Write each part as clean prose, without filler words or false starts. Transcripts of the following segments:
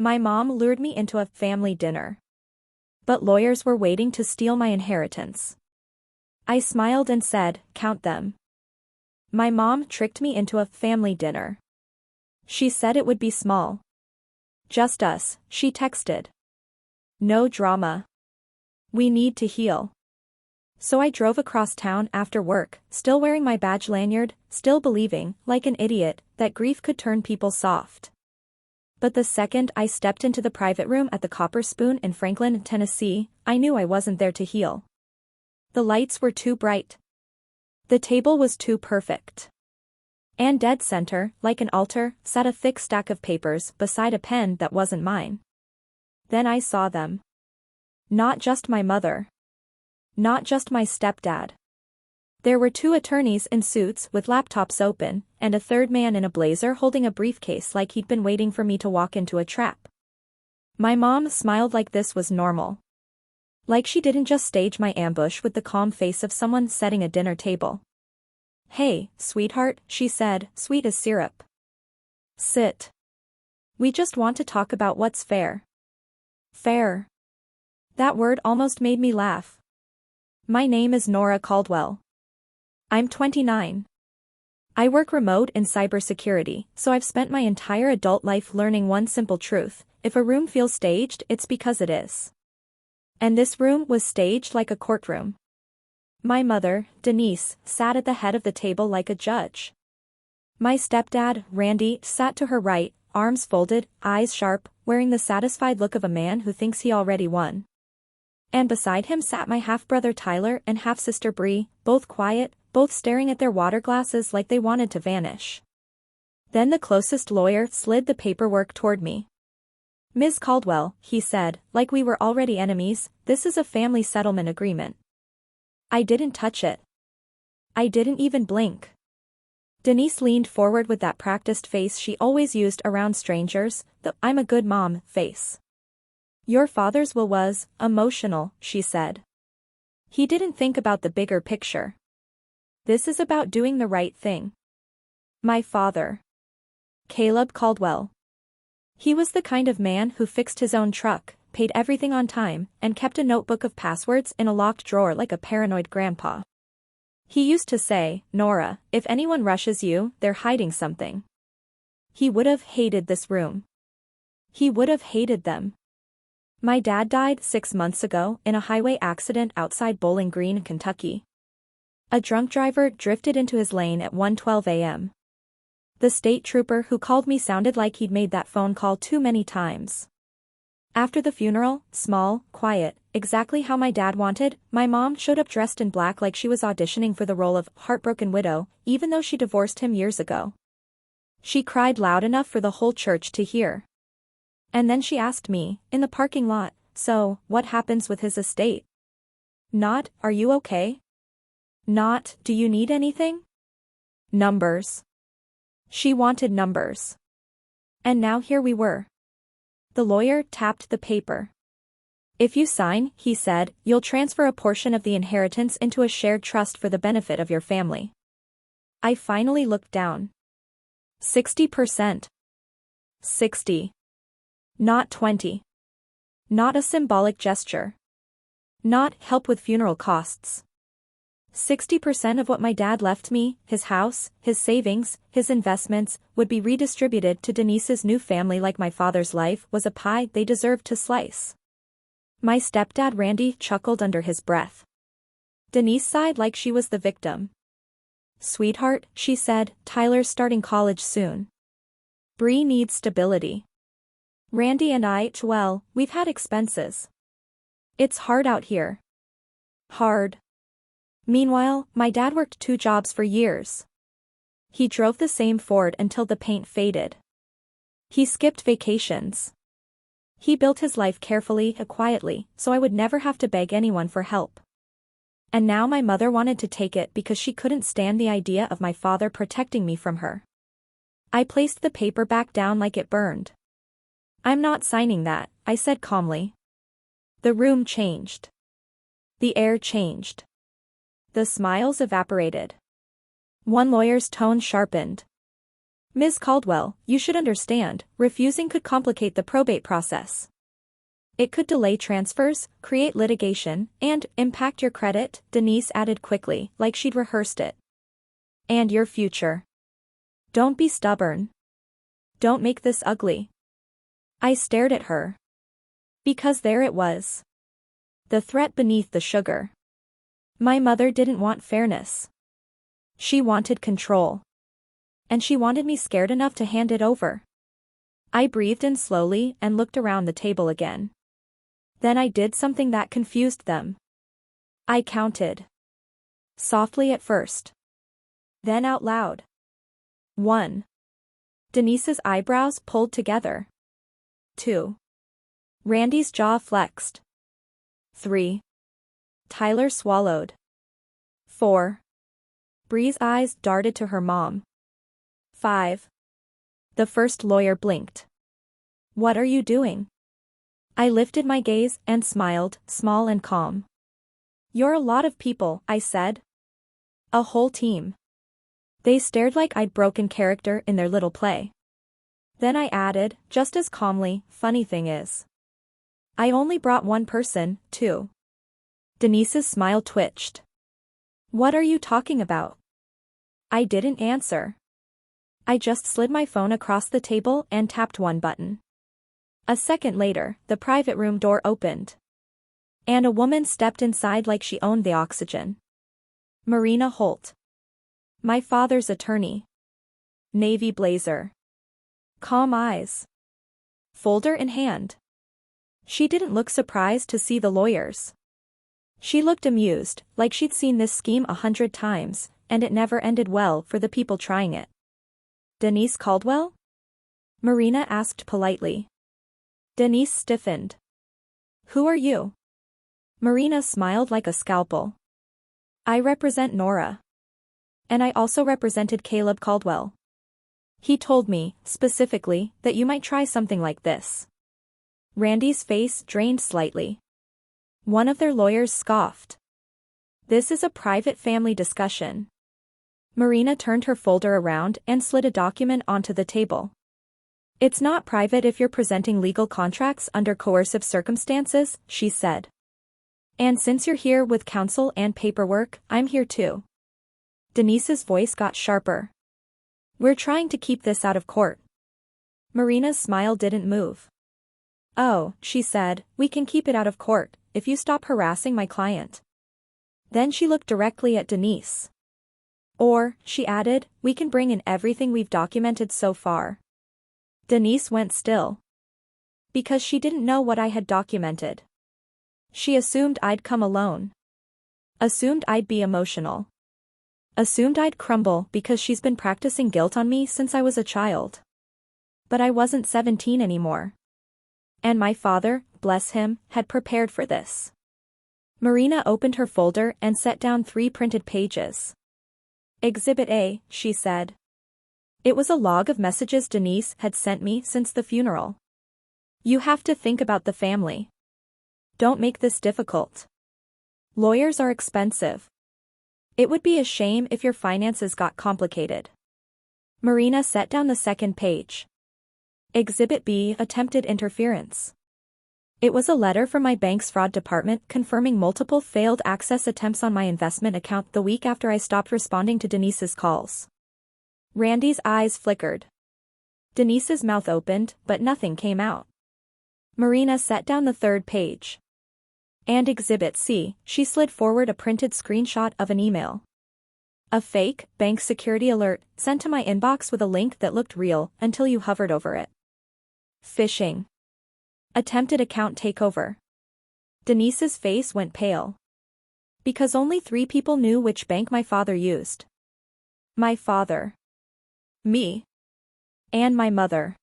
My mom lured me into a family dinner. But lawyers were waiting to steal my inheritance. I smiled and said, count them. My mom tricked me into a family dinner. She said it would be small. Just us, she texted. No drama. We need to heal. So I drove across town after work, still wearing my badge lanyard, still believing, like an idiot, that grief could turn people soft. But the second I stepped into the private room at the Copper Spoon in Franklin, Tennessee, I knew I wasn't there to heal. The lights were too bright. The table was too perfect. And dead center, like an altar, sat a thick stack of papers beside a pen that wasn't mine. Then I saw them. Not just my mother. Not just my stepdad. There were two attorneys in suits with laptops open, and a third man in a blazer holding a briefcase like he'd been waiting for me to walk into a trap. My mom smiled like this was normal. Like she didn't just stage my ambush with the calm face of someone setting a dinner table. Hey, sweetheart, she said, sweet as syrup. Sit. We just want to talk about what's fair. Fair. That word almost made me laugh. My name is Nora Caldwell. I'm 29. I work remote in cybersecurity, so I've spent my entire adult life learning one simple truth: if a room feels staged, it's because it is. And this room was staged like a courtroom. My mother, Denise, sat at the head of the table like a judge. My stepdad, Randy, sat to her right, arms folded, eyes sharp, wearing the satisfied look of a man who thinks he already won. And beside him sat my half-brother Tyler and half-sister Bree, both quiet, both staring at their water glasses like they wanted to vanish. Then the closest lawyer slid the paperwork toward me. Ms. Caldwell, he said, like we were already enemies, this is a family settlement agreement. I didn't touch it. I didn't even blink. Denise leaned forward with that practiced face she always used around strangers, the "I'm a good mom" face. Your father's will was emotional, she said. He didn't think about the bigger picture. This is about doing the right thing. My father. Caleb Caldwell. He was the kind of man who fixed his own truck, paid everything on time, and kept a notebook of passwords in a locked drawer like a paranoid grandpa. He used to say, Nora, if anyone rushes you, they're hiding something. He would have hated this room. He would have hated them. My dad died 6 months ago in a highway accident outside Bowling Green, Kentucky. A drunk driver drifted into his lane at 1:12 a.m. The state trooper who called me sounded like he'd made that phone call too many times. After the funeral, small, quiet, exactly how my dad wanted, my mom showed up dressed in black like she was auditioning for the role of heartbroken widow, even though she divorced him years ago. She cried loud enough for the whole church to hear. And then she asked me, in the parking lot, so, what happens with his estate? Not, are you okay? Not, do you need anything? Numbers. She wanted numbers. And now here we were. The lawyer tapped the paper. If you sign, he said, you'll transfer a portion of the inheritance into a shared trust for the benefit of your family. I finally looked down. 60%. 60. Not 20. Not a symbolic gesture. Not help with funeral costs. 60% of what my dad left me, his house, his savings, his investments, would be redistributed to Denise's new family like my father's life was a pie they deserved to slice. My stepdad Randy chuckled under his breath. Denise sighed like she was the victim. Sweetheart, she said, Tyler's starting college soon. Bree needs stability. Randy and I, well, we've had expenses. It's hard out here. Hard. Meanwhile, my dad worked 2 jobs for years. He drove the same Ford until the paint faded. He skipped vacations. He built his life carefully and quietly, so I would never have to beg anyone for help. And now my mother wanted to take it because she couldn't stand the idea of my father protecting me from her. I placed the paper back down like it burned. I'm not signing that, I said calmly. The room changed. The air changed. The smiles evaporated. One lawyer's tone sharpened. Ms. Caldwell, you should understand, refusing could complicate the probate process. It could delay transfers, create litigation, and impact your credit, Denise added quickly, like she'd rehearsed it. And your future. Don't be stubborn. Don't make this ugly. I stared at her. Because there it was. The threat beneath the sugar. My mother didn't want fairness. She wanted control. And she wanted me scared enough to hand it over. I breathed in slowly and looked around the table again. Then I did something that confused them. I counted. Softly at first. Then out loud. 1. Denise's eyebrows pulled together. 2. Randy's jaw flexed. 3. Tyler swallowed. 4. Bree's eyes darted to her mom. 5. The first lawyer blinked. What are you doing? I lifted my gaze and smiled, small and calm. You're a lot of people, I said. A whole team. They stared like I'd broken character in their little play. Then I added, just as calmly, funny thing is. I only brought one person, too. Denise's smile twitched. What are you talking about? I didn't answer. I just slid my phone across the table and tapped one button. A second later, the private room door opened. And a woman stepped inside like she owned the oxygen. Marina Holt. My father's attorney. Navy blazer. Calm eyes. Folder in hand. She didn't look surprised to see the lawyers. She looked amused, like she'd seen this scheme 100 times, and it never ended well for the people trying it. Denise Caldwell? Marina asked politely. Denise stiffened. Who are you? Marina smiled like a scalpel. I represent Nora. And I also represented Caleb Caldwell. He told me, specifically, that you might try something like this. Randy's face drained slightly. One of their lawyers scoffed. This is a private family discussion. Marina turned her folder around and slid a document onto the table. It's not private if you're presenting legal contracts under coercive circumstances, she said. And since you're here with counsel and paperwork, I'm here too. Denise's voice got sharper. We're trying to keep this out of court. Marina's smile didn't move. Oh, she said, we can keep it out of court, if you stop harassing my client. Then she looked directly at Denise. Or, she added, we can bring in everything we've documented so far. Denise went still. Because she didn't know what I had documented. She assumed I'd come alone. Assumed I'd be emotional. Assumed I'd crumble because she's been practicing guilt on me since I was a child. But I wasn't 17 anymore. And my father, bless him, had prepared for this. Marina opened her folder and set down 3 printed pages. Exhibit A, she said. It was a log of messages Denise had sent me since the funeral. You have to think about the family. Don't make this difficult. Lawyers are expensive. It would be a shame if your finances got complicated. Marina set down the second page. Exhibit B, attempted interference. It was a letter from my bank's fraud department confirming multiple failed access attempts on my investment account the week after I stopped responding to Denise's calls. Randy's eyes flickered. Denise's mouth opened, but nothing came out. Marina set down the third page. And Exhibit C, she slid forward a printed screenshot of an email. A fake, bank security alert, sent to my inbox with a link that looked real until you hovered over it. Phishing. Attempted account takeover. Denise's face went pale. Because only 3 people knew which bank my father used. My father. Me. And my mother.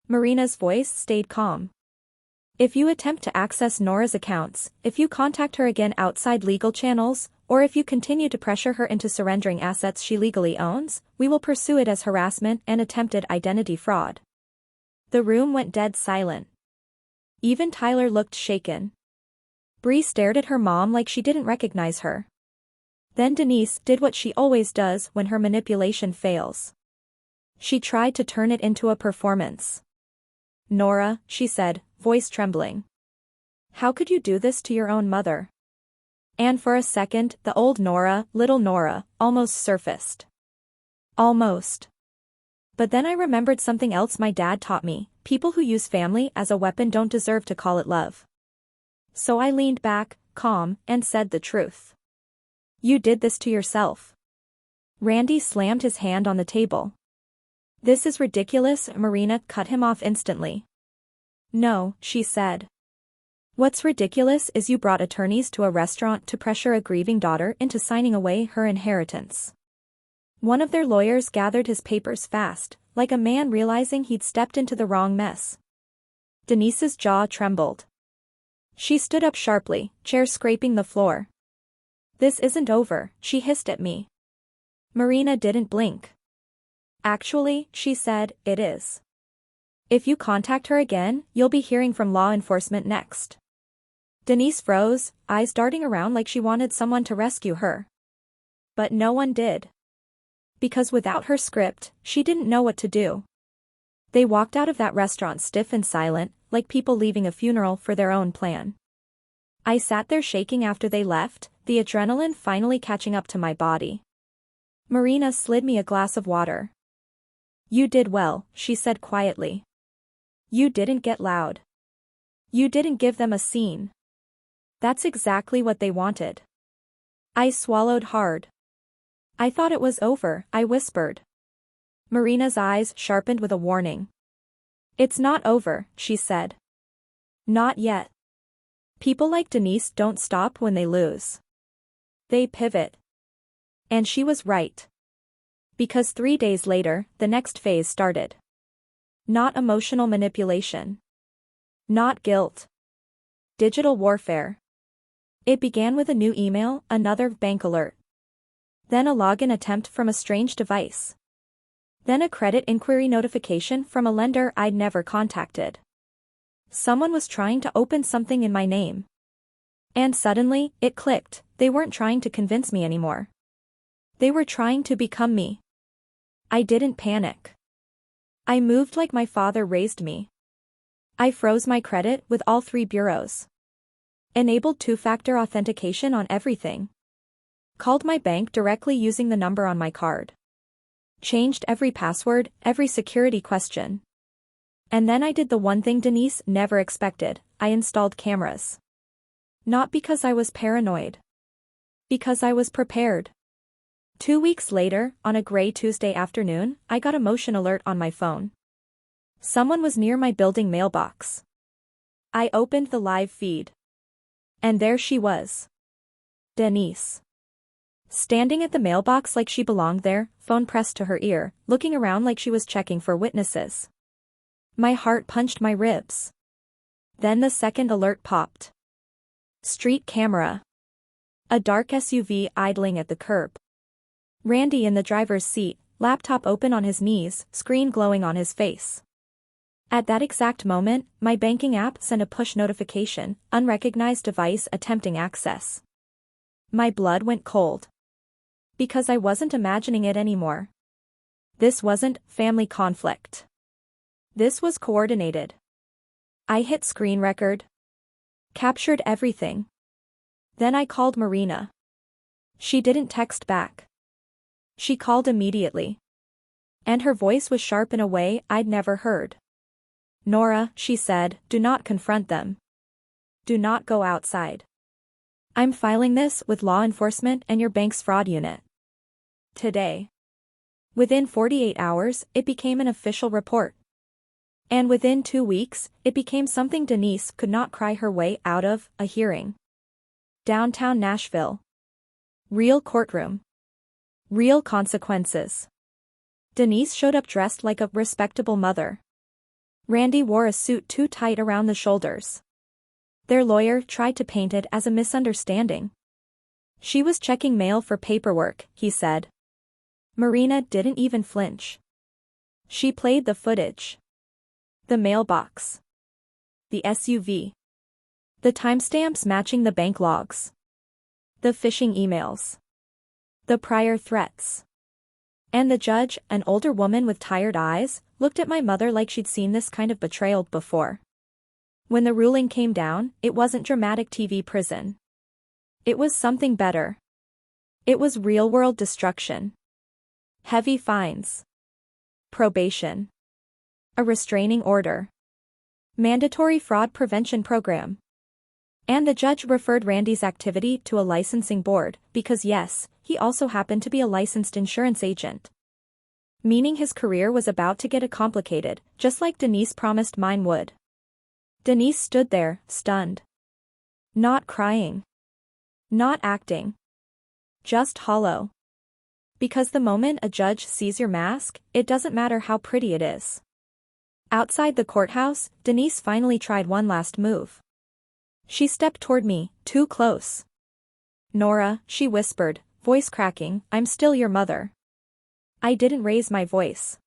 Marina's voice stayed calm. If you attempt to access Nora's accounts, if you contact her again outside legal channels, or if you continue to pressure her into surrendering assets she legally owns, we will pursue it as harassment and attempted identity fraud. The room went dead silent. Even Tyler looked shaken. Bree stared at her mom like she didn't recognize her. Then Denise did what she always does when her manipulation fails. She tried to turn it into a performance. "Nora," she said, voice trembling. "How could you do this to your own mother?" And for a second, the old Nora, little Nora, almost surfaced. Almost. But then I remembered something else my dad taught me: people who use family as a weapon don't deserve to call it love. So I leaned back, calm, and said the truth. "You did this to yourself." Randy slammed his hand on the table. "This is ridiculous," Marina cut him off instantly. "No," she said. "What's ridiculous is you brought attorneys to a restaurant to pressure a grieving daughter into signing away her inheritance." One of their lawyers gathered his papers fast, like a man realizing he'd stepped into the wrong mess. Denise's jaw trembled. She stood up sharply, chair scraping the floor. "This isn't over," she hissed at me. Marina didn't blink. "Actually," she said, "it is. If you contact her again, you'll be hearing from law enforcement next." Denise froze, eyes darting around like she wanted someone to rescue her. But no one did. Because without her script, she didn't know what to do. They walked out of that restaurant stiff and silent, like people leaving a funeral for their own plan. I sat there shaking after they left, the adrenaline finally catching up to my body. Marina slid me a glass of water. "You did well," she said quietly. "You didn't get loud. You didn't give them a scene. That's exactly what they wanted." I swallowed hard. "I thought it was over," I whispered. Marina's eyes sharpened with a warning. "It's not over," she said. "Not yet. People like Denise don't stop when they lose. They pivot." And she was right. Because 3 days later, the next phase started. Not emotional manipulation. Not guilt. Digital warfare. It began with a new email, another bank alert. Then a login attempt from a strange device. Then a credit inquiry notification from a lender I'd never contacted. Someone was trying to open something in my name. And suddenly, it clicked: they weren't trying to convince me anymore. They were trying to become me. I didn't panic. I moved like my father raised me. I froze my credit with all 3 bureaus. Enabled 2-factor authentication on everything. Called my bank directly using the number on my card. Changed every password, every security question. And then I did the one thing Denise never expected: I installed cameras. Not because I was paranoid. Because I was prepared. 2 weeks later, on a gray Tuesday afternoon, I got a motion alert on my phone. Someone was near my building mailbox. I opened the live feed. And there she was. Denise. Standing at the mailbox like she belonged there, phone pressed to her ear, looking around like she was checking for witnesses. My heart punched my ribs. Then the second alert popped. Street camera. A dark SUV idling at the curb. Randy in the driver's seat, laptop open on his knees, screen glowing on his face. At that exact moment, my banking app sent a push notification: unrecognized device attempting access. My blood went cold. Because I wasn't imagining it anymore. This wasn't family conflict. This was coordinated. I hit screen record. Captured everything. Then I called Marina. She didn't text back. She called immediately. And her voice was sharp in a way I'd never heard. "Nora," she said, "do not confront them. Do not go outside. I'm filing this with law enforcement and your bank's fraud unit. Today." Within 48 hours, it became an official report. And within 2 weeks, it became something Denise could not cry her way out of: a hearing. Downtown Nashville. Real courtroom. Real consequences. Denise showed up dressed like a respectable mother. Randy wore a suit too tight around the shoulders. Their lawyer tried to paint it as a misunderstanding. She was checking mail for paperwork, he said. Marina didn't even flinch. She played the footage. The mailbox. The SUV. The timestamps matching the bank logs. The phishing emails. The prior threats. And the judge, an older woman with tired eyes, looked at my mother like she'd seen this kind of betrayal before. When the ruling came down, it wasn't dramatic TV prison. It was something better. It was real-world destruction. Heavy fines. Probation. A restraining order. Mandatory fraud prevention program. And the judge referred Randy's activity to a licensing board, because yes, he also happened to be a licensed insurance agent. Meaning his career was about to get complicated, just like Denise promised mine would. Denise stood there, stunned. Not crying. Not acting. Just hollow. Because the moment a judge sees your mask, it doesn't matter how pretty it is. Outside the courthouse, Denise finally tried one last move. She stepped toward me, too close. "Nora," she whispered, voice cracking, "I'm still your mother." I didn't raise my voice.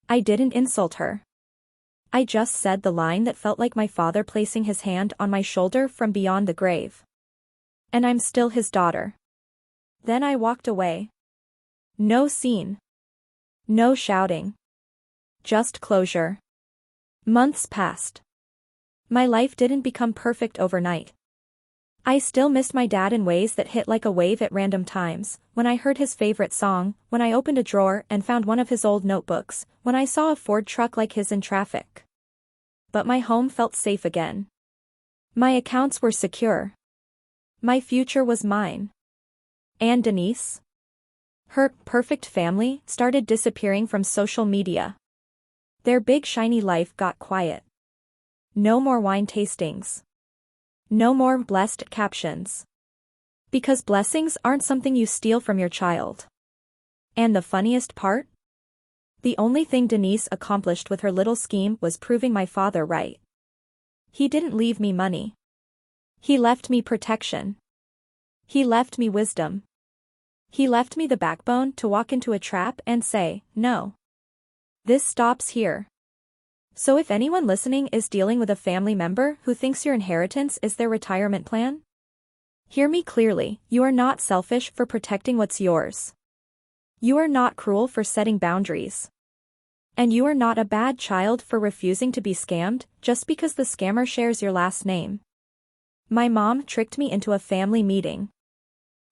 I didn't insult her. I just said the line that felt like my father placing his hand on my shoulder from beyond the grave. And I'm still his daughter. Then I walked away. No scene. No shouting. Just closure. Months passed. My life didn't become perfect overnight. I still missed my dad in ways that hit like a wave at random times, when I heard his favorite song, when I opened a drawer and found one of his old notebooks, when I saw a Ford truck like his in traffic. But my home felt safe again. My accounts were secure. My future was mine. And Denise? Her perfect family started disappearing from social media. Their big shiny life got quiet. No more wine tastings. No more blessed captions. Because blessings aren't something you steal from your child. And the funniest part? The only thing Denise accomplished with her little scheme was proving my father right. He didn't leave me money. He left me protection. He left me wisdom. He left me the backbone to walk into a trap and say, no. This stops here. So if anyone listening is dealing with a family member who thinks your inheritance is their retirement plan, hear me clearly, you are not selfish for protecting what's yours. You are not cruel for setting boundaries. And you are not a bad child for refusing to be scammed just because the scammer shares your last name. My mom tricked me into a family meeting.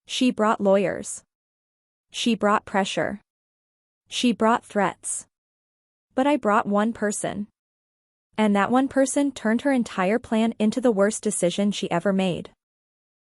She brought lawyers. She brought pressure. She brought threats. But I brought one person. And that one person turned her entire plan into the worst decision she ever made.